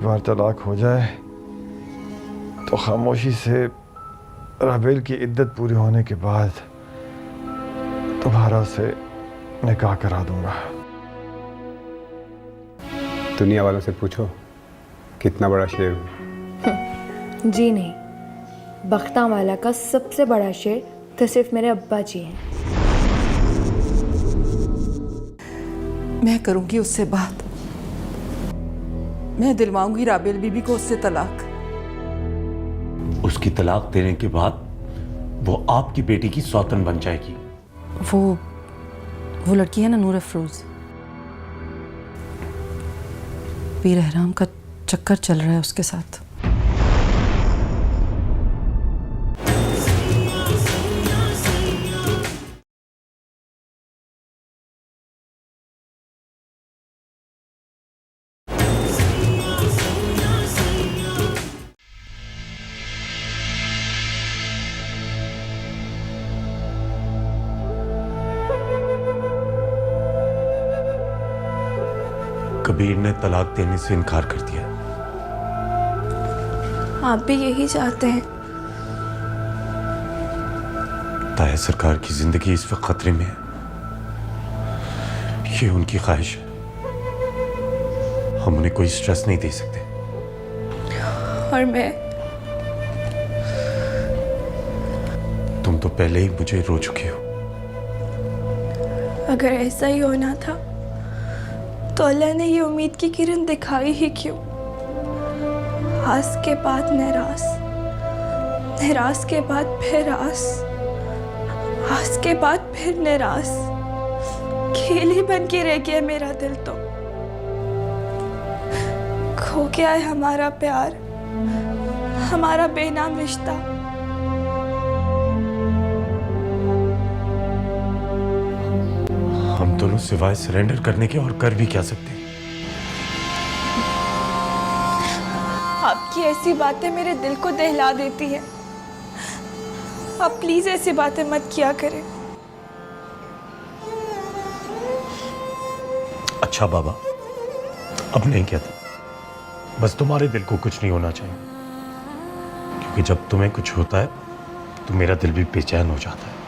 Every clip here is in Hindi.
बार तलाक हो जाए तो खामोशी से राबेल की इद्दत पूरी होने के बाद दोबारा से निकाह करा दूंगा। दुनिया वालों से पूछो कितना बड़ा शेर हूँ। जी नहीं, बख्तावाला का सबसे बड़ा शेर तो सिर्फ मेरे अब्बा जी हैं। मैं करूंगी उससे बात, मैं दिलवाऊंगी राबेल बीबी को उससे तलाक। उसकी तलाक देने के बाद वो आपकी बेटी की सौतन बन जाएगी। वो लड़की है ना नूर अफरोज, पीर एहराम का चक्कर चल रहा है उसके साथ। कबीर ने तलाक देने से इनकार कर दिया। आप भी यही चाहते हैं? ताया सरकार की जिंदगी इस वक्त खतरे में है, ये उनकी ख्वाहिश है। हम उन्हें कोई स्ट्रेस नहीं दे सकते। और मैं? तुम तो पहले ही मुझे रो चुके हो। अगर ऐसा ही होना था तो अल्लाह ने ये उम्मीद की किरण दिखाई ही क्यों? आस के बाद निराश, निराश के बाद फिर आस, आस के बाद फिर निराश। खेल ही बन के रह गया मेरा दिल तो। खो गया है हमारा प्यार, हमारा बेनाम रिश्ता। हम दोनों सिवाय सरेंडर करने के और कर भी क्या सकते हैं? आपकी ऐसी बातें मेरे दिल को दहला देती है। आप प्लीज ऐसी बातें मत किया करें। अच्छा बाबा, अब नहीं कहता। बस तुम्हारे दिल को कुछ नहीं होना चाहिए, क्योंकि जब तुम्हें कुछ होता है तो मेरा दिल भी बेचैन हो जाता है।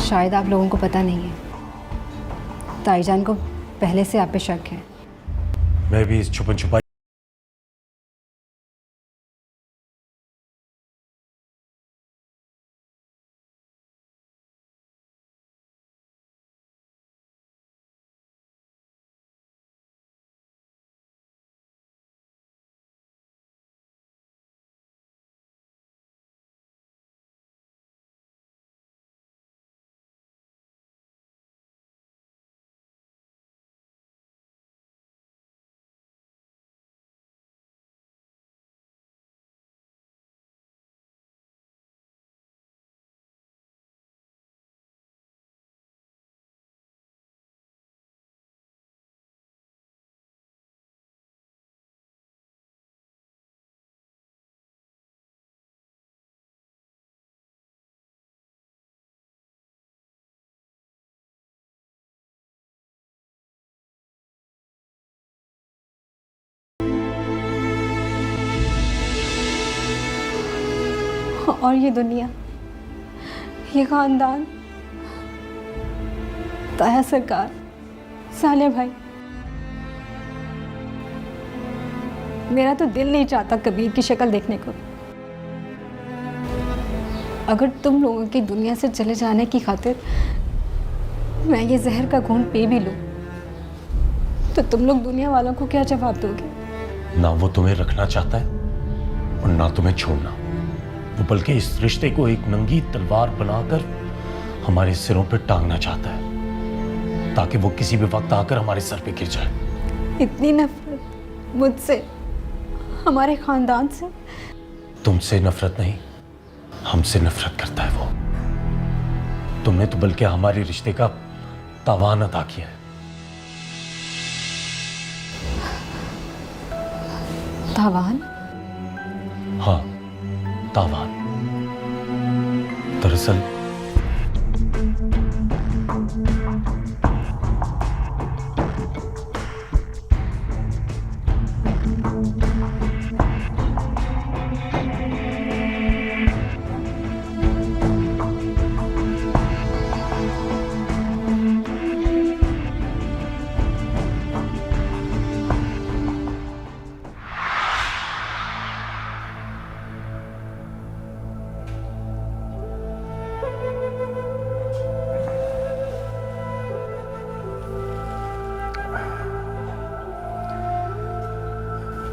शायद आप लोगों को पता नहीं है, ताईजान को पहले से आप पे शक है। मैं भी इस छुपन छुपाई और ये दुनिया, ये खानदान, ताया सरकार, साले भाई, मेरा तो दिल नहीं चाहता कबीर की शक्ल देखने को। अगर तुम लोगों की दुनिया से चले जाने की खातिर मैं ये जहर का घूंट पी भी लूं, तो तुम लोग दुनिया वालों को क्या जवाब दोगे? ना वो तुम्हें रखना चाहता है और ना तुम्हें छोड़ना। वो बल्कि इस रिश्ते को एक नंगी तलवार बनाकर हमारे सिरों पर टांगना चाहता है, ताकि वो किसी भी वक्त आकर हमारे सर पे गिर जाए। इतनी नफरत मुझसे, हमारे खानदान से? तुमसे नफरत नहीं, हमसे नफरत करता है वो। तुमने तो बल्कि हमारे रिश्ते का तावान अदा किया है। तावान? हाँ, तावान। दरअसल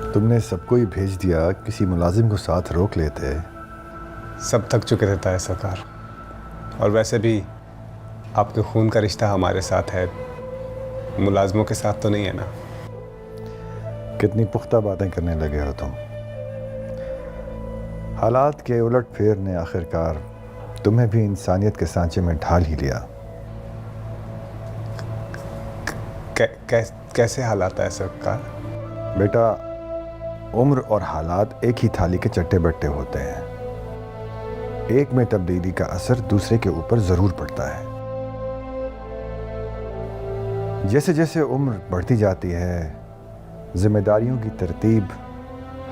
तुमने सबको ही भेज दिया, किसी मुलाजिम को साथ रोक लेते। सब थक चुके थे ताया सरकार, और वैसे भी आपके खून का रिश्ता हमारे साथ है, मुलाजमों के साथ तो नहीं है ना। कितनी पुख्ता बातें करने लगे हो तुम। हालात के उलट फेर ने आखिरकार तुम्हें भी इंसानियत के सांचे में ढाल ही लिया। कैसे हालात है सरकार? बेटा, उम्र और हालात एक ही थाली के चट्टे बट्टे होते हैं। एक में तब्दीली का असर दूसरे के ऊपर जरूर पड़ता है। जैसे जैसे उम्र बढ़ती जाती है, जिम्मेदारियों की तरतीब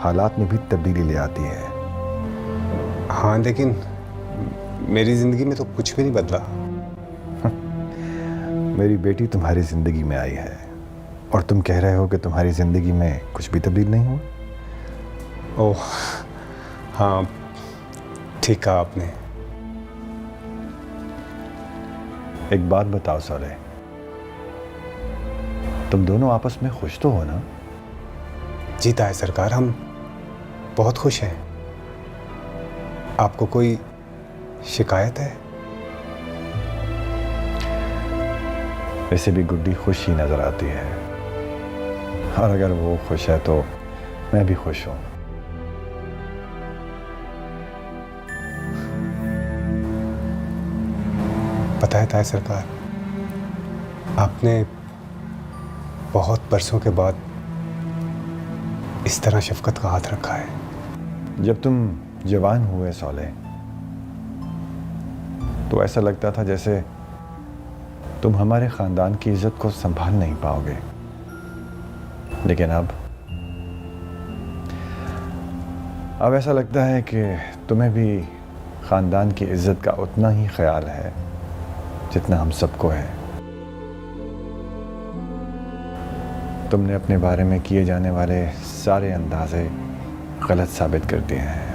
हालात में भी तब्दीली ले आती है। हाँ, लेकिन मेरी ज़िंदगी में तो कुछ भी नहीं बदला। मेरी बेटी तुम्हारी ज़िंदगी में आई है और तुम कह रहे हो कि तुम्हारी ज़िंदगी में कुछ भी तब्दील नहीं हुआ? ओह हाँ, ठीक कहा आपने। एक बात बताओ साले, तुम दोनों आपस में खुश तो हो ना? जीता है सरकार, हम बहुत खुश हैं। आपको कोई शिकायत है? वैसे भी गुड्डी खुश ही नजर आती है, और अगर वो खुश है तो मैं भी खुश हूं। पता है ताया सरकार, आपने बहुत बरसों के बाद इस तरह शफकत का हाथ रखा है। जब तुम जवान हुए सौले, तो ऐसा लगता था जैसे तुम हमारे ख़ानदान की इज्जत को संभाल नहीं पाओगे, लेकिन अब ऐसा लगता है कि तुम्हें भी ख़ानदान की इज्जत का उतना ही ख्याल है जितना हम सबको है। तुमने अपने बारे में किए जाने वाले सारे अंदाजे गलत साबित कर दिए हैं।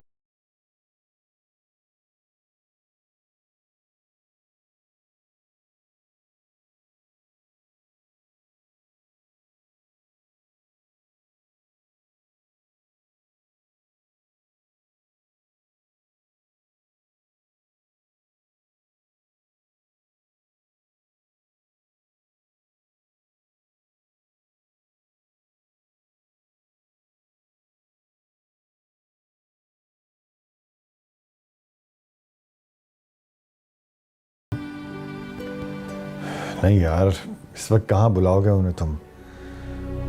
नहीं यार, इस वक्त कहाँ बुलाओगे उन्हें तुम?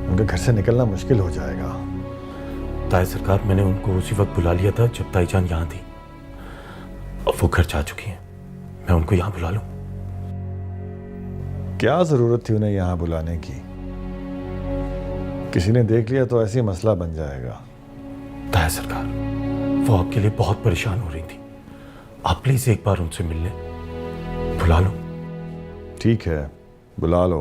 उनके घर से निकलना मुश्किल हो जाएगा। ताया सरकार, मैंने उनको उसी वक्त बुला लिया था जब ताईजान यहाँ थी। अब वो घर जा चुकी हैं, मैं उनको यहाँ बुला लूँ? क्या जरूरत थी उन्हें यहाँ बुलाने की? किसी ने देख लिया तो ऐसी मसला बन जाएगा। ताया सरकार, वो आपके लिए बहुत परेशान हो रही थी। आप प्लीज एक बार उनसे मिल लें, बुला लो। ठीक है, बुला लो।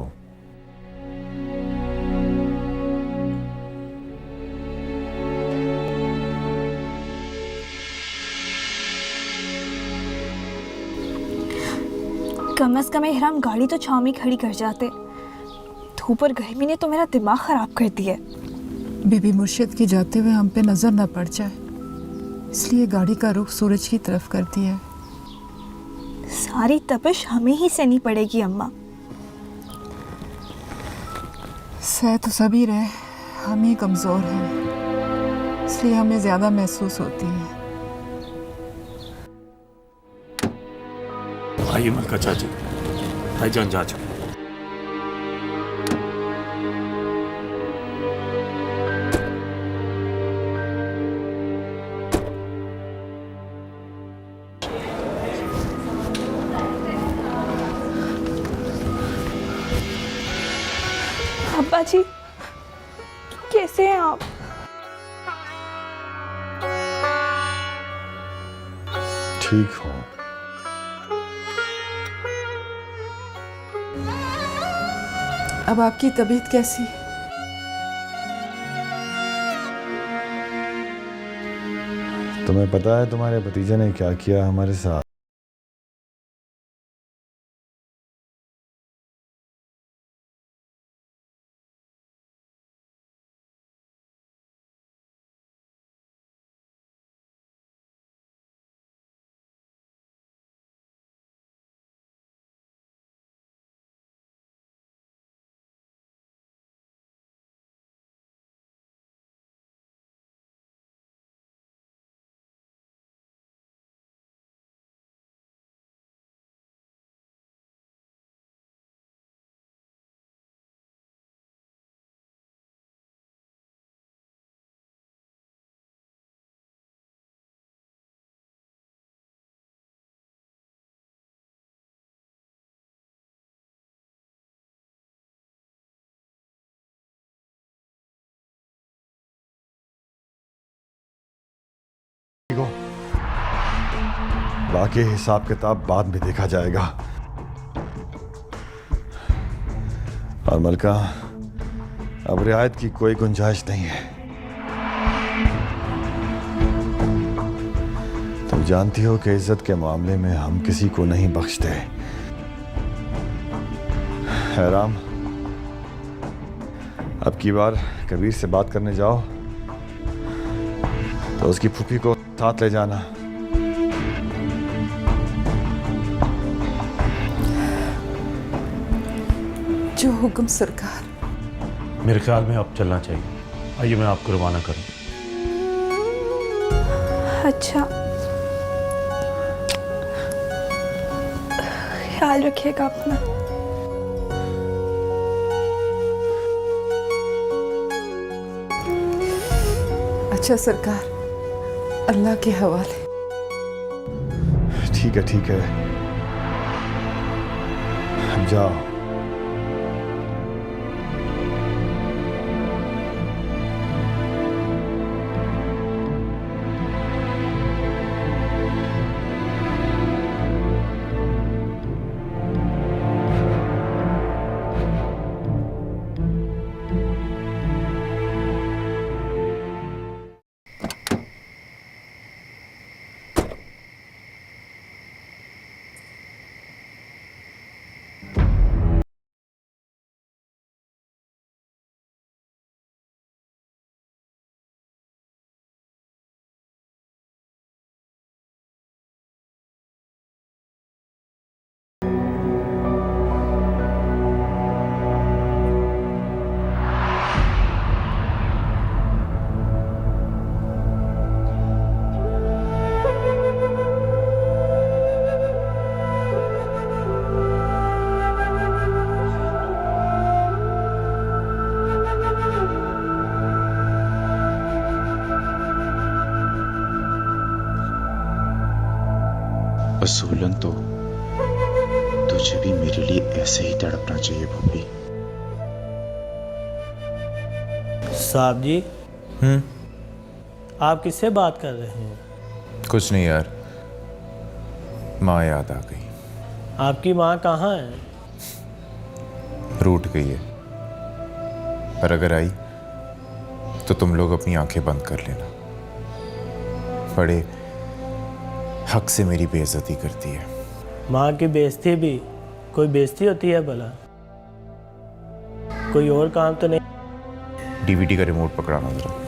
कम से कम एहराम गाड़ी तो छाँव में खड़ी कर जाते। धूप और गर्मी ने तो मेरा दिमाग खराब कर दिया। बीबी मुर्शिद की जाते हुए हम पे नजर न पड़ जाए, इसलिए गाड़ी का रुख सूरज की तरफ कर दिया है। सारी तपिश हमें ही सहनी पड़ेगी अम्मा। सह तो सभी रहे, हम ही कमज़ोर हैं, इसलिए हमें ज़्यादा महसूस होती है। आइए मलका चाची, भाईजान जा चुके। अब्बा जी, कैसे हैं आप? ठीक हूँ। अब आपकी तबीयत कैसी? तुम्हें पता है तुम्हारे भतीजे ने क्या किया हमारे साथ? बाकी हिसाब किताब बाद में देखा जाएगा। और मलका, अब रियायत की कोई गुंजाइश नहीं है। तुम जानती हो कि इज्जत के मामले में हम किसी को नहीं बख्शते। हैराम, अब की बार कबीर से बात करने जाओ तो उसकी फूफी को साथ ले जाना। जो हुक्म सरकार। मेरे ख्याल में अब चलना चाहिए। आइए मैं आपको रवाना करूं। अच्छा, ख्याल रखिएगा अपना। अच्छा सरकार, अल्लाह के हवाले। ठीक है, ठीक है, अब जाओ। असूलन तो तुझे भी मेरे लिए ऐसे ही तड़पना चाहिए भूपी। साहब जी, आप किससे बात कर रहे हैं? कुछ नहीं यार, माँ याद आ गई। आपकी माँ कहाँ है? रूठ गई है, पर अगर आई तो तुम लोग अपनी आंखें बंद कर लेना। बड़े हक से मेरी बेइज्जती करती है। माँ की बेइज्जती भी कोई बेइज्जती होती है भला? कोई और काम तो नहीं? डीवीडी का रिमोट पकड़ाना जरा।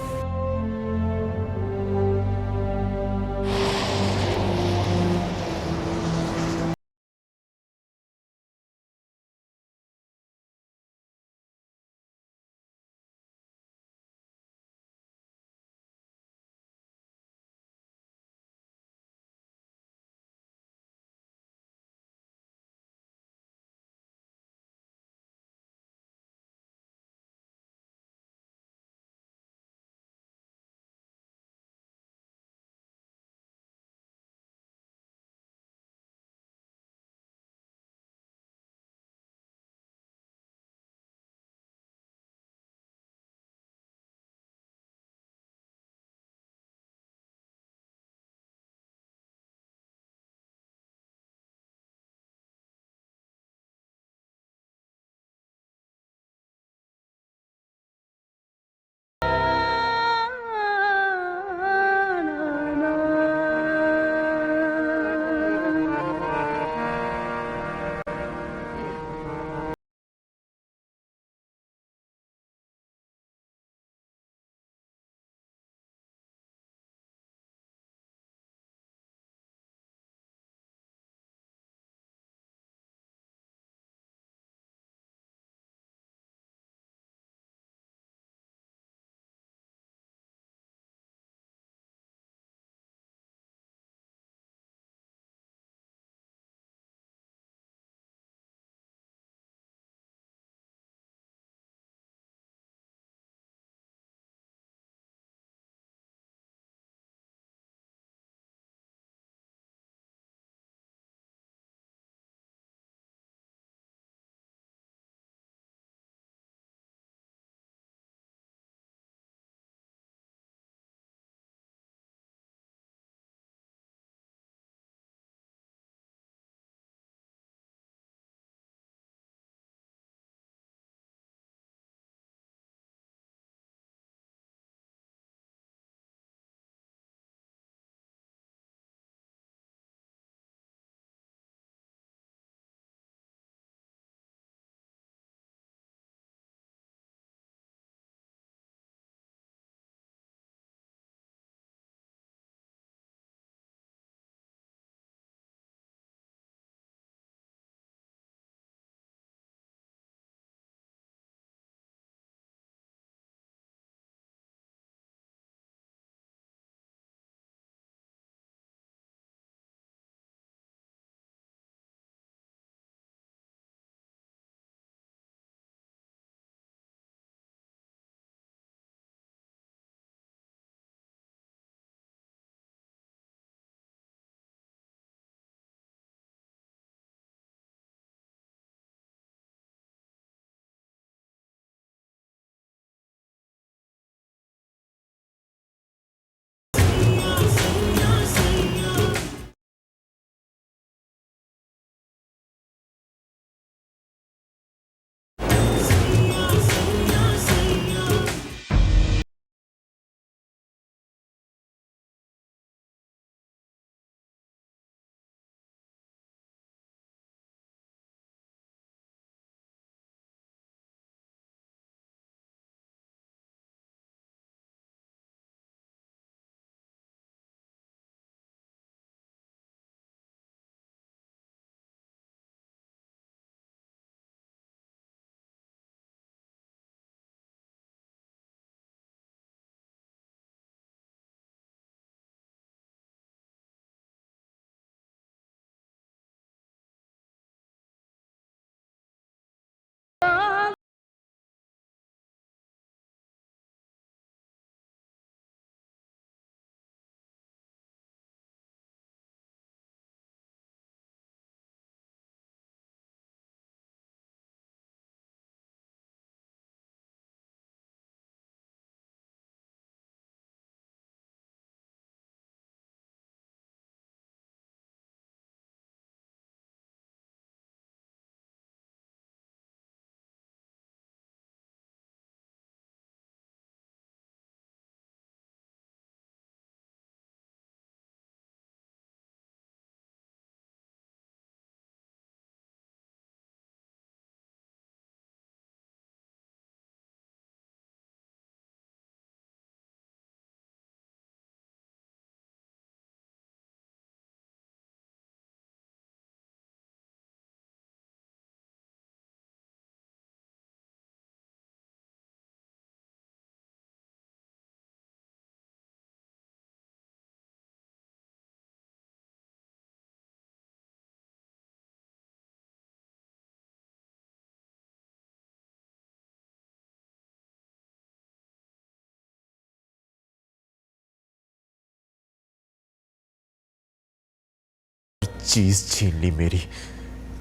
चीज छीन ली मेरी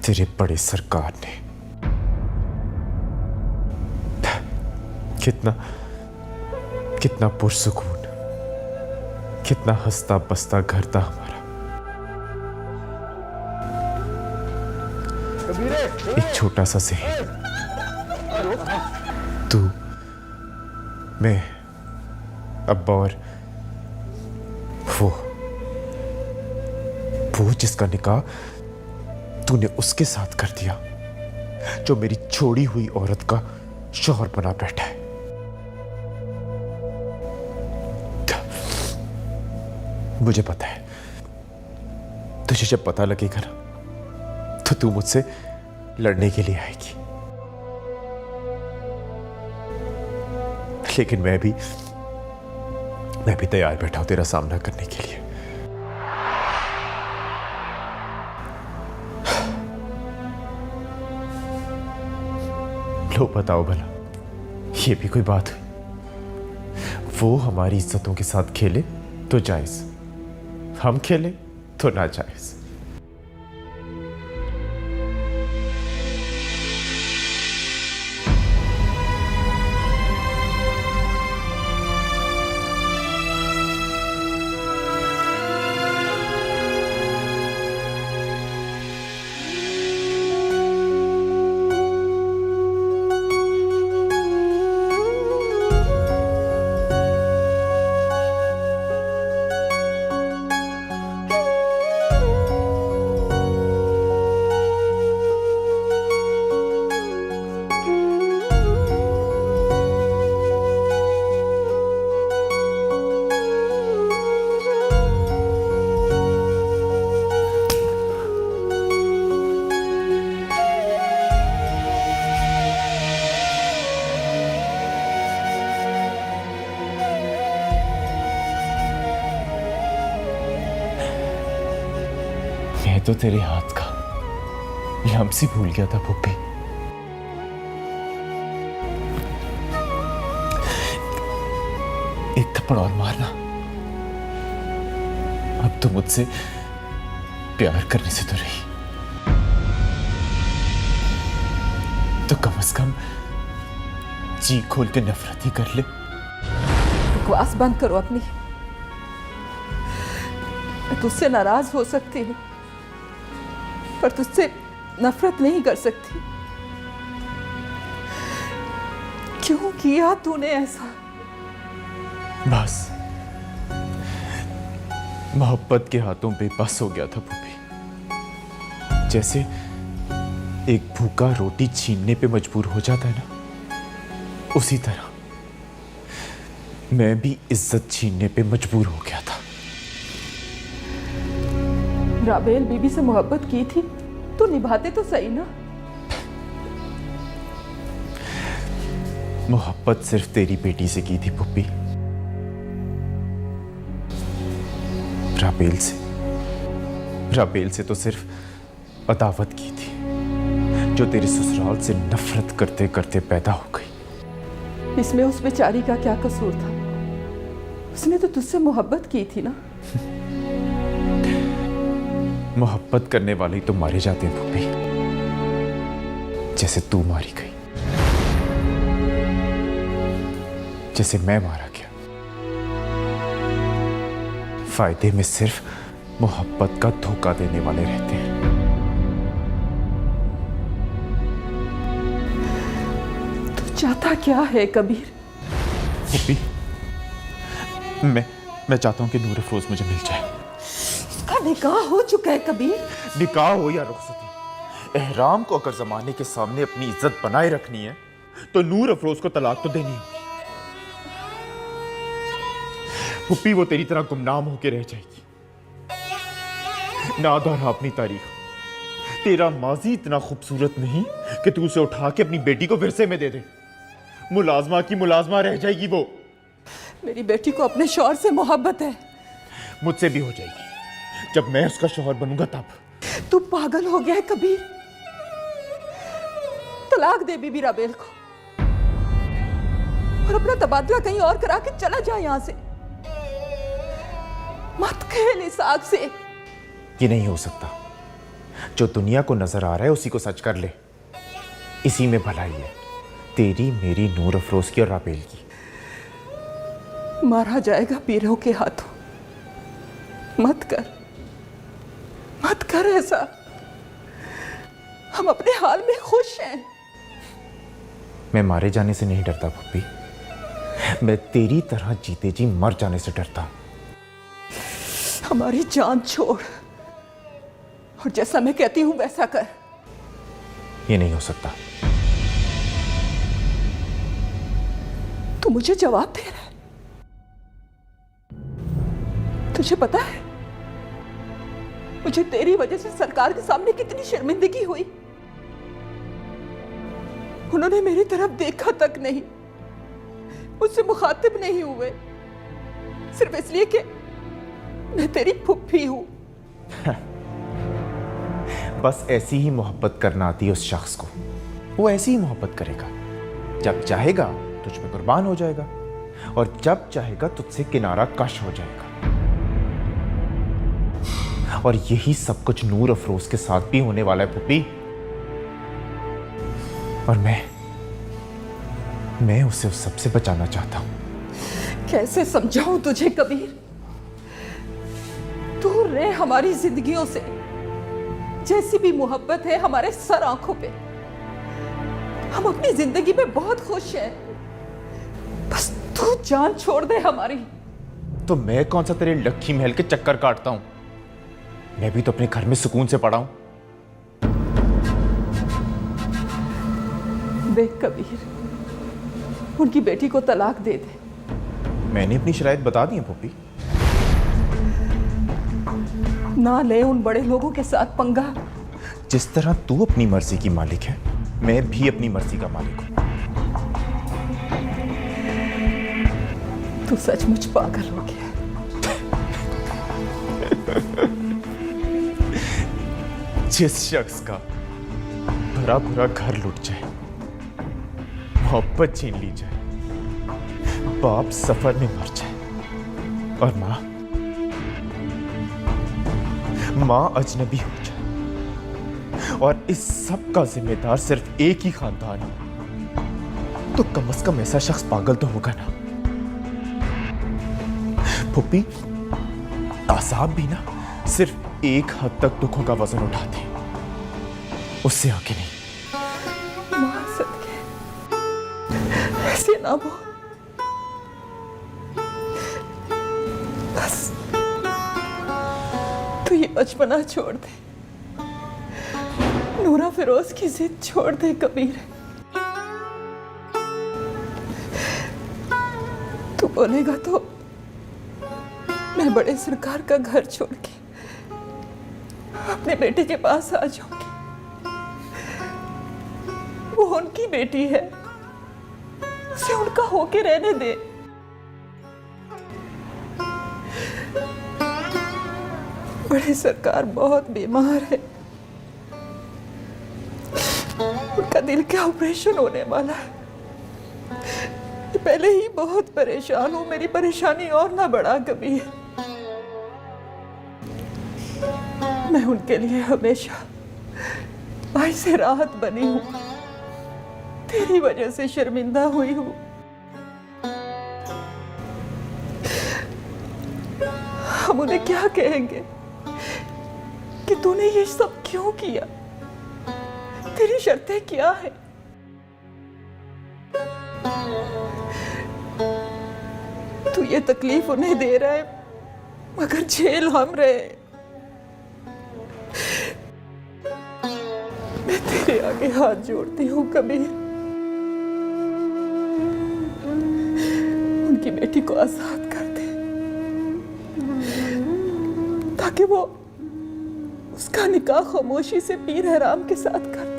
तेरे बड़े सरकार ने। कितना कितना पुरसुकून, कितना हंसता बसता घर था हमारा। एक छोटा सा से तू, मैं, अब्बा और वो जिसका निकाह तूने उसके साथ कर दिया, जो मेरी छोड़ी हुई औरत का शौहर बना बैठा है। मुझे पता है तुझे जब पता लगेगा ना तो तू मुझसे लड़ने के लिए आएगी, लेकिन मैं भी तैयार बैठा हूं तेरा सामना करने के लिए। लो बताओ भला, ये भी कोई बात हुई? वो हमारी इज्जतों के साथ खेले तो जायज, हम खेले तो नाजायज। मैं तो तेरे हाथ का लम्स ही भूल गया था पुप्पी। एक थप्पड़ और मारना। अब तो मुझसे प्यार करने से तो रही, तो कम से कम जी खोल के नफरत ही कर ले। बकवास बंद करो अपनी। मैं तुझसे नाराज हो सकती हूँ पर तुझसे नफरत नहीं कर सकती। क्यों किया तूने ऐसा? बस मोहब्बत के हाथों बेबस हो गया था पुप्पी। जैसे एक भूखा रोटी छीनने पे मजबूर हो जाता है ना, उसी तरह मैं भी इज्जत छीनने पे मजबूर हो गया था। राबेल बीबी से मोहब्बत की थी तो निभाते तो सही ना। मोहब्बत सिर्फ तेरी बेटी से की थी पुप्पी, राबेल से तो सिर्फ अदावत की थी, जो तेरे ससुराल से नफरत करते करते पैदा हो गई। इसमें उस बेचारी का क्या कसूर था? उसने तो तुझसे मोहब्बत की थी ना। मोहब्बत करने वाले तो मारे जाते हैं पुप्पी, जैसे तू मारी गई, जैसे मैं मारा गया। फायदे में सिर्फ मोहब्बत का धोखा देने वाले रहते हैं। तू चाहता क्या है कबीर? पुप्पी, मैं चाहता हूं कि नूर अफरोज मुझे मिल जाए। उसका निकाह हो चुका है कबीर। निकाह हो या रुखसती, एहराम को अगर जमाने के सामने अपनी इज्जत बनाए रखनी है तो नूर अफरोज को तलाक तो देनी होगी। पुप्पी, वो तेरी तरह गुमनाम होकर रह जाएगी। ना दोहरा अपनी तारीख। तेरा माजी इतना खूबसूरत नहीं कि तू उसे उठा के अपनी बेटी को विरसे में दे दे। मुलाजमा की मुलाजमा रह जाएगी वो। मेरी बेटी को अपने शौहर से मोहब्बत है। मुझसे भी हो जाएगी जब मैं उसका शौहर बनूंगा तब। तू पागल हो गया है कबीर। तलाक दे बीबी राबेल को और अपना तबादला कहीं और करा के चला जा यहां से। मत खेल इस आग से। ये नहीं हो सकता। जो दुनिया को नजर आ रहा है उसी को सच कर ले। इसी में भलाई है, तेरी, मेरी, नूर अफरोज की और राबेल की। मारा जाएगा पीरों के हाथों। मत कर ऐसा। हम अपने हाल में खुश हैं। मैं मारे जाने से नहीं डरता पुप्पी, मैं तेरी तरह जीते जी मर जाने से डरता हूं। हमारी जान छोड़ और जैसा मैं कहती हूं वैसा कर। ये नहीं हो सकता। तू मुझे जवाब दे रहा है? तुझे पता है मुझे तेरी वजह से सरकार के सामने कितनी शर्मिंदगी हुई? उन्होंने मेरी तरफ देखा तक नहीं, मुझसे मुखातिब नहीं हुए, सिर्फ इसलिए कि मैं तेरी फुफ्फी हूं। बस ऐसी ही मोहब्बत करना आती है उस शख्स को। वो ऐसी ही मोहब्बत करेगा, जब चाहेगा तुझ पे कुर्बान हो जाएगा और जब चाहेगा तुझसे किनारा कश हो जाएगा। और यही सब कुछ नूर अफरोज के साथ भी होने वाला है पुप्पी। और मैं उसे उस सबसे बचाना चाहता हूं। कैसे समझाऊं तुझे कबीर? दूर रहे हमारी जिंदगियों से। जैसी भी मोहब्बत है हमारे सर आंखों पे। हम अपनी जिंदगी में बहुत खुश हैं, बस तू जान छोड़ दे हमारी। तो मैं कौन सा तेरे लक्की महल के चक्कर काटता हूं? मैं भी तो अपने घर में सुकून से पड़ा हूं। देख कबीर, उनकी बेटी को तलाक दे दे। मैंने अपनी शराइत बता दी है पुप्पी। ना ले उन बड़े लोगों के साथ पंगा। जिस तरह तू अपनी मर्जी की मालिक है, मैं भी अपनी मर्जी का मालिक हूं। तू सचमुच पागल हो गया। जिस शख्स का भरा भरा घर लुट जाए, मोहब्बत छीन ली जाए, बाप सफर में मर जाए और मां अजनबी हो जाए और इस सब का जिम्मेदार सिर्फ एक ही खानदान हो, तो कम से कम ऐसा शख्स पागल तो होगा ना। पुप्पी, आसाब भी ना सिर्फ एक हद तक दुखों का वजन उठाते हैं, उससे आगे नहीं। मां सदके ऐसे ना बोल। बस तू ये बचपना छोड़ दे, नूरा फिरोज की जिद छोड़ दे कबीर। तू बोलेगा तो मैं बड़े सरकार का घर छोड़ के अपने बेटे के पास आ जाऊंगी। वो उनकी बेटी है, उसे उनका होके रहने दे। बड़े सरकार बहुत बीमार है, उनका दिल का ऑपरेशन होने वाला है। पहले ही बहुत परेशान हूं, मेरी परेशानी और ना बढ़ा कभी। मैं उनके लिए हमेशा भाई से राहत बनी हूं, तेरी वजह से शर्मिंदा हुई हूं। हम उन्हें क्या कहेंगे कि तूने ये सब क्यों किया? तेरी शर्तें क्या है? तू ये तकलीफ उन्हें दे रहा है मगर झेल हम रहे। मैं तेरे आगे हाथ जोड़ती हूँ कबीर, उनकी बेटी को आजाद कर दे ताकि वो उसका निकाह खामोशी से पीर हराम के साथ कर दे।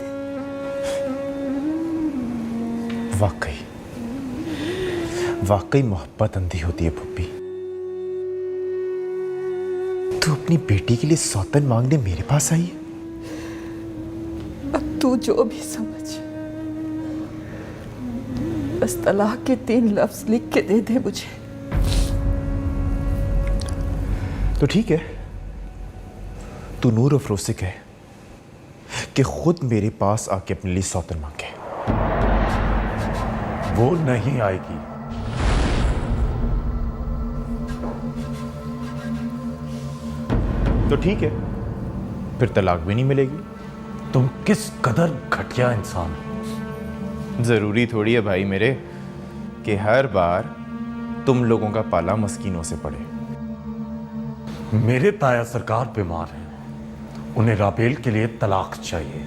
वाकई मोहब्बत अंधी होती है पुप्पी। तू अपनी बेटी के लिए सौतन मांगने मेरे पास आई है? अब तू जो भी समझ, बस तलाक के 3 लफ्ज लिख के दे दे मुझे। तो ठीक है, तू नूर अफरोज से कह कि खुद मेरे पास आके अपने लिए सौतन मांगे। वो नहीं आएगी। तो ठीक है, फिर तलाक भी नहीं मिलेगी। तुम किस कदर घटिया इंसान हो। जरूरी थोड़ी है भाई मेरे कि हर बार तुम लोगों का पाला मस्कीनों से पड़े। मेरे ताया सरकार बीमार हैं, उन्हें राबेल के लिए तलाक चाहिए।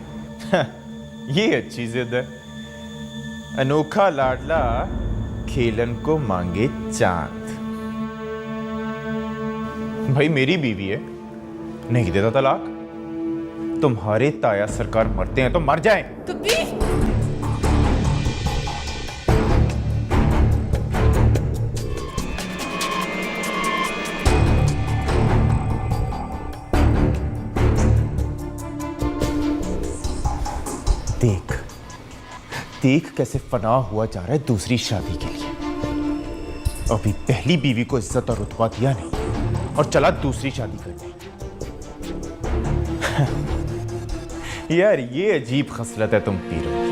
ये अच्छी जिद है। अनोखा लाडला खेलन को मांगे चांद। भाई मेरी बीवी है, नहीं देता तलाक। तुम्हारे ताया सरकार मरते हैं तो मर जाएं। देख देख कैसे फना हुआ जा रहा है दूसरी शादी के लिए। अभी पहली बीवी को इज्जत और रुतबा दिया नहीं और चला दूसरी शादी करने। यार ये अजीब खसलत है तुम पीरों की।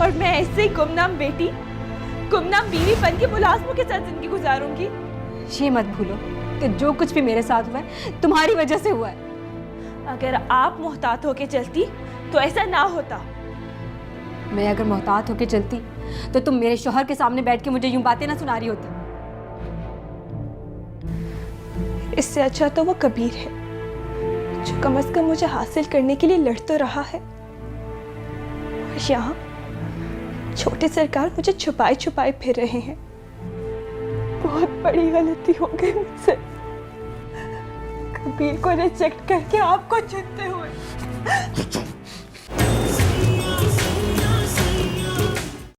और मैं ऐसे ही गुमनाम बेटी, गुमनाम बीवी बन के मुलाजमों के साथ जिंदगी गुजारूंगी। ये मत भूलो कि जो कुछ भी मेरे साथ हुआ है तुम्हारी वजह से हुआ है। अगर आप मोहतात होके चलती तो ऐसा ना होता। मैं अगर मोहतात होके चलती तो तुम मेरे शौहर के सामने बैठ के मुझे यूं बातें ना सुना रही होती। इससे अच्छा तो वो कबीर है जो कम से कम मुझे हासिल करने के लिए लड़ तो रहा है। और यहाँ छोटे सरकार मुझे छुपाए छुपाए फिर रहे हैं। बहुत बड़ी गलती हो गई मुझसे, कबीर को रिजेक्ट करके आपको चुनते हुए।